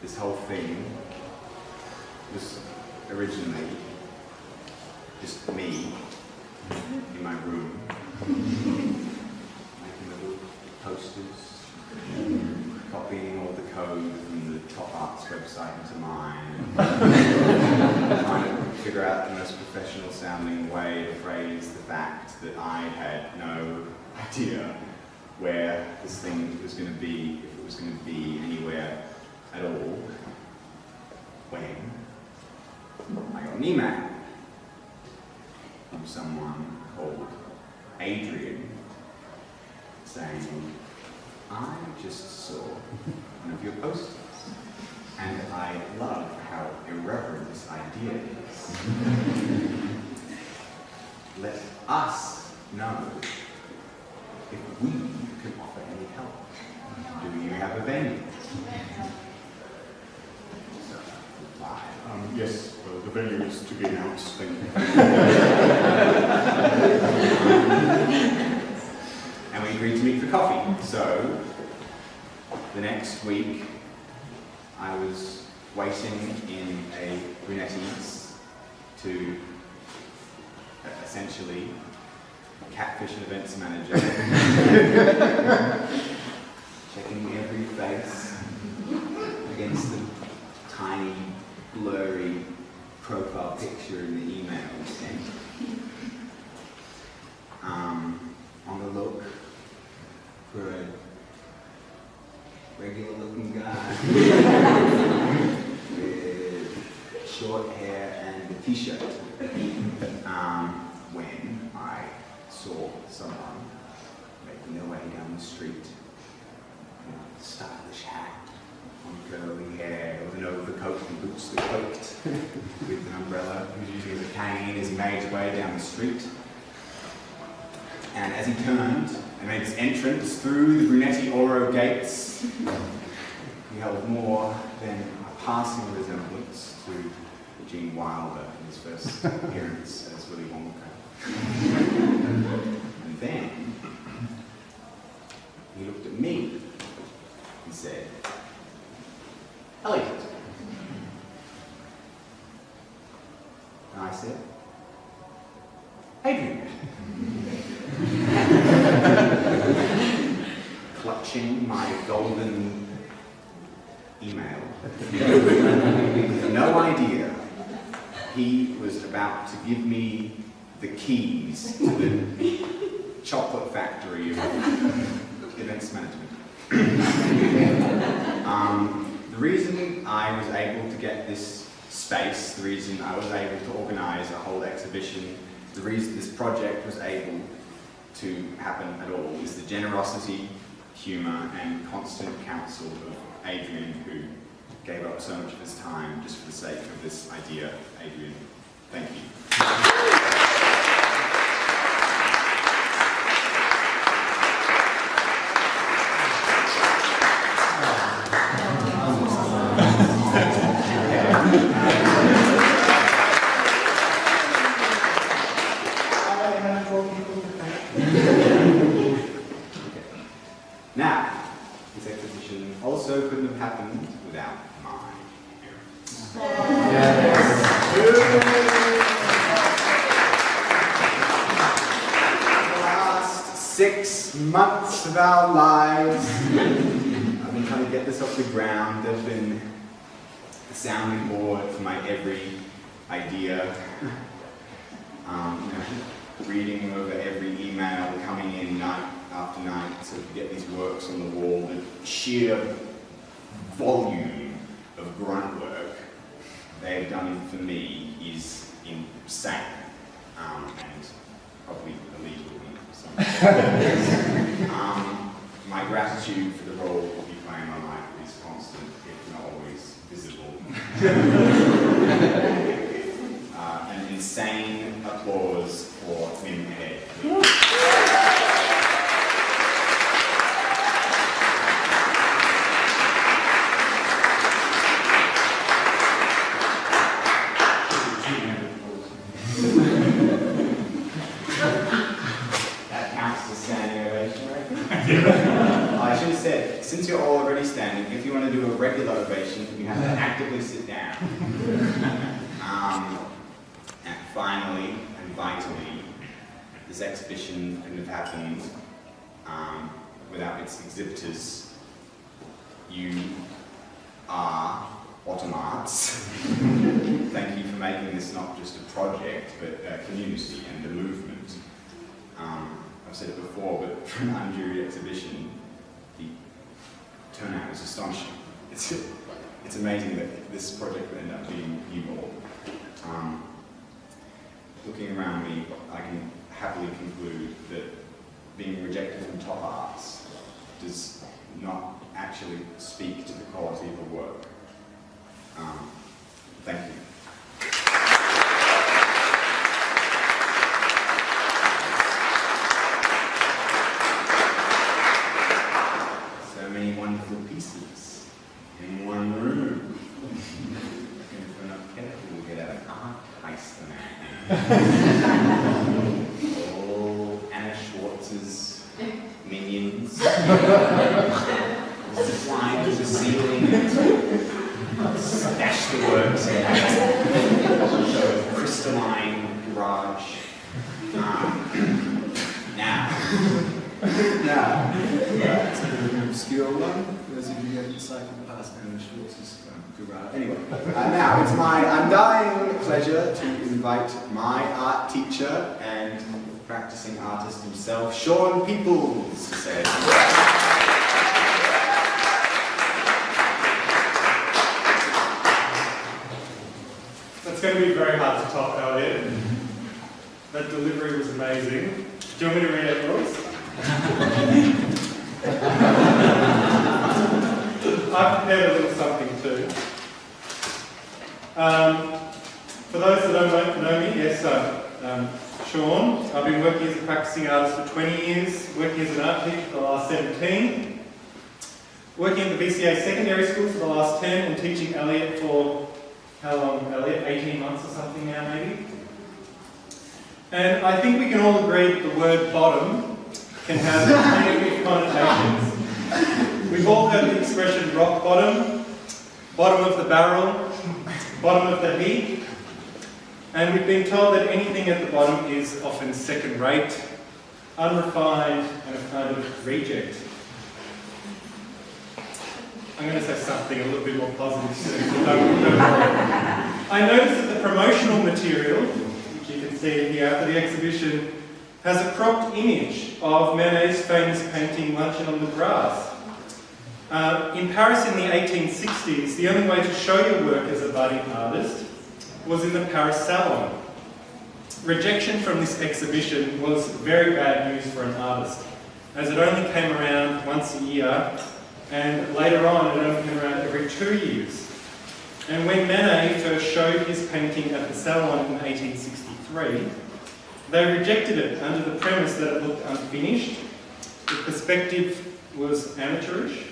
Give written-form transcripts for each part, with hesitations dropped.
this whole thing was originally just me in my room, making little posters, copying all the code from the Top Arts website into mine, trying to figure out the most professional sounding way to phrase the fact that I had no idea where this thing was going to be, if it was going to be anywhere at all, when I got an email from someone called Adrian saying, I just saw one of your posters and I love how irreverent this idea is. Let us know if we can offer any help. Do you have a venue? So, reply. Yes, well, the venue is to be announced. Thank you. And we agreed to meet for coffee. So, the next week, I was waiting in a Brunetti's to essentially catfish an events manager, checking every face against the tiny, blurry profile picture in the email we sent. On the look for a regular-looking guy with short hair and a t-shirt. When I saw someone making their way down the street in a stylish hat, on curly hair, with an overcoat and boots that poked, with an umbrella he was using as a cane as he made his way down the street. And as he turned and made his entrance through the Brunetti Oro gates, he held more than a passing resemblance to Gene Wilder in his first appearance as Willy Wonka. And then he looked at me and said, Elliot. And I said, Adrian. Clutching my golden email, with no idea he was about to give me the keys to the chocolate factory of events management. The reason I was able to get this space, the reason I was able to organise a whole exhibition, the reason this project was able to happen at all is the generosity, humour and constant counsel of Adrian, who gave up so much of his time just for the sake of this idea. Adrian, thank you. Now, this exhibition also couldn't have happened without my parents. The last 6 months of our lives, I've been trying to get this off the ground. They've been the sounding board for my every idea. Reading over every email coming in night after night so we could get these works on the wall. The sheer volume of grunt work they've done for me is insane, and probably illegal in some my gratitude for the role you play in my life is constant, if not always visible. An insane applause for Tim Head. That counts as standing ovation, right? I should have said, since you're all already standing standing. If you want to do a regular ovation, you have to actively sit down. And finally, and vitally, this exhibition couldn't have happened without its exhibitors. You are Bottom Arts. Thank you for making this not just a project, but a community and a movement. I've said it before, but for an unjuried exhibition, the turnout is astonishing. It's amazing that this project will end up being you all. Looking around me, I can happily conclude that being rejected from Top Arts does not actually speak to the quality of the work. Thank you. So many wonderful pieces in one room. If we're not careful, we'll get out an art heist tonight. Oh, Anna Schwartz's minions. Flying to the ceiling. Stash the works in a crystalline garage. It's a bit of an obscure one. For those of you who haven't cycled past Anna Schwartz's garage. Anyway, now it's my undying pleasure to invite my art teacher and practicing artist himself, Sean Peoples, to say That's going to be very hard to top, Elliot. That delivery was amazing. Do you want me to read it, Royce? I've prepared a little something too. For those that don't know me, yes, Sean. I've been working as a practicing artist for 20 years, working as an art teacher for the last 17, working at the VCA secondary school for the last 10, and teaching Elliot for, how long, Elliot? 18 months or something now, maybe? And I think we can all agree that the word bottom can have negative connotations. We've all heard the expression rock bottom, bottom of the barrel, bottom of the heap, and we've been told that anything at the bottom is often second-rate, unrefined, and a kind of reject. I'm going to say something a little bit more positive soon, so don't worry. I noticed that the promotional material, which you can see here for the exhibition, has a cropped image of Manet's famous painting Luncheon on the Grass. In Paris in the 1860s, the only way to show your work as a budding artist was in the Paris Salon. Rejection from this exhibition was very bad news for an artist, as it only came around once a year, and later on it only came around every 2 years. And when Manet first showed his painting at the Salon in 1863, they rejected it under the premise that it looked unfinished, the perspective was amateurish,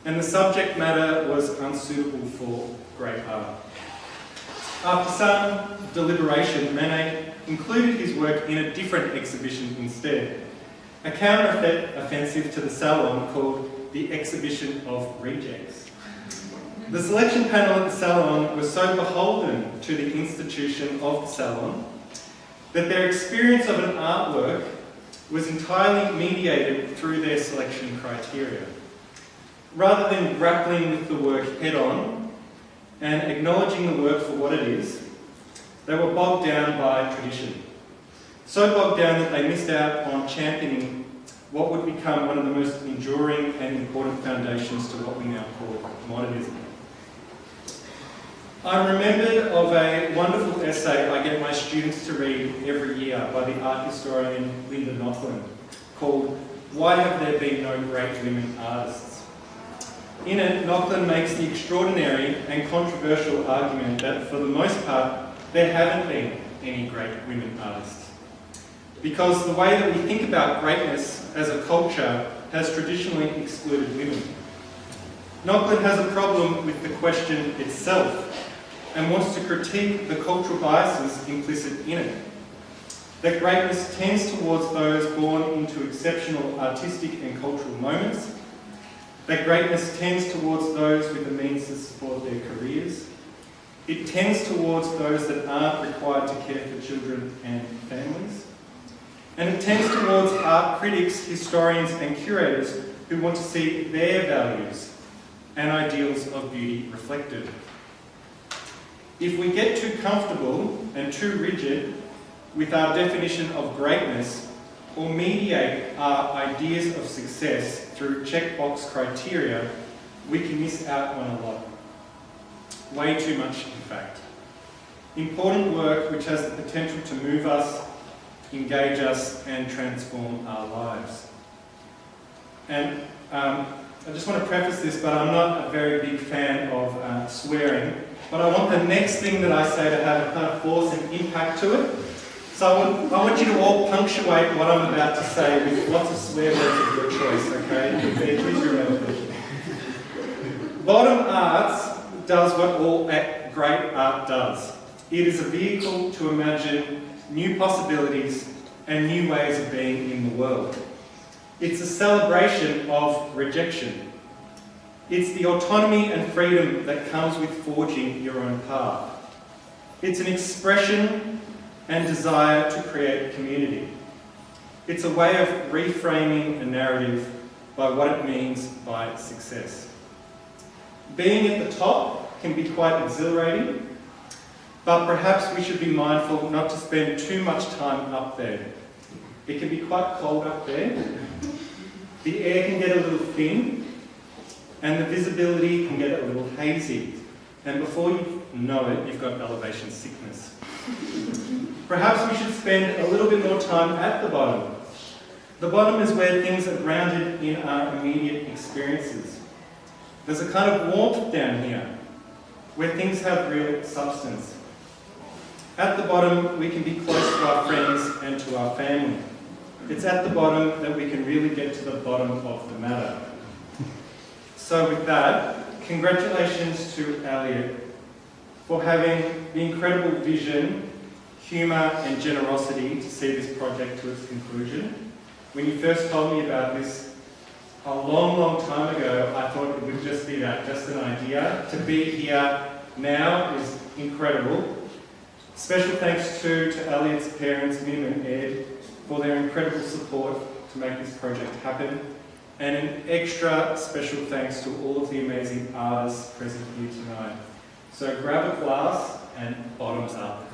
and the subject matter was unsuitable for great art. After some deliberation, Manet included his work in a different exhibition instead, a counter-offensive to the Salon called the Exhibition of Rejects. The selection panel at the Salon was so beholden to the institution of the Salon that their experience of an artwork was entirely mediated through their selection criteria. Rather than grappling with the work head-on and acknowledging the work for what it is, they were bogged down by tradition. So bogged down that they missed out on championing what would become one of the most enduring and important foundations to what we now call modernism. I'm remembered of a wonderful essay I get my students to read every year by the art historian Linda Nothlin, called "Why Have There Been No Great Women Artists?" In it, Nothlin makes the extraordinary and controversial argument that for the most part, there haven't been any great women artists. Because the way that we think about greatness as a culture has traditionally excluded women. Nothlin has a problem with the question itself and wants to critique the cultural biases implicit in it. That greatness tends towards those born into exceptional artistic and cultural moments, that greatness tends towards those with the means to support their careers. It tends towards those that aren't required to care for children and families. And it tends towards art critics, historians and curators who want to see their values and ideals of beauty reflected. If we get too comfortable and too rigid with our definition of greatness, or mediate our ideas of success through checkbox criteria, we can miss out on a lot. Way too much, in fact. Important work which has the potential to move us, engage us, and transform our lives. And I just want to preface this, but I'm not a very big fan of swearing, but I want the next thing that I say to have a kind of force and impact to it. So I want you to all punctuate what I'm about to say with lots of swear words of your choice, okay? Please remember. Bottom Arts does what all great art does. It is a vehicle to imagine new possibilities and new ways of being in the world. It's a celebration of rejection. It's the autonomy and freedom that comes with forging your own path. It's an expression and desire to create community. It's a way of reframing a narrative by what it means by success. Being at the top can be quite exhilarating, but perhaps we should be mindful not to spend too much time up there. It can be quite cold up there. The air can get a little thin, and the visibility can get a little hazy. And before you know it, you've got elevation sickness. Perhaps we should spend a little bit more time at the bottom. The bottom is where things are grounded in our immediate experiences. There's a kind of warmth down here, where things have real substance. At the bottom, we can be close to our friends and to our family. It's at the bottom that we can really get to the bottom of the matter. So with that, congratulations to Elliot for having the incredible vision, humour and generosity to see this project to its conclusion. When you first told me about this a long, long time ago, I thought it would just be that, just an idea. To be here now is incredible. Special thanks to Elliot's parents, Mim and Ed, for their incredible support to make this project happen. And an extra special thanks to all of the amazing artists present here tonight. So grab a glass and bottoms up.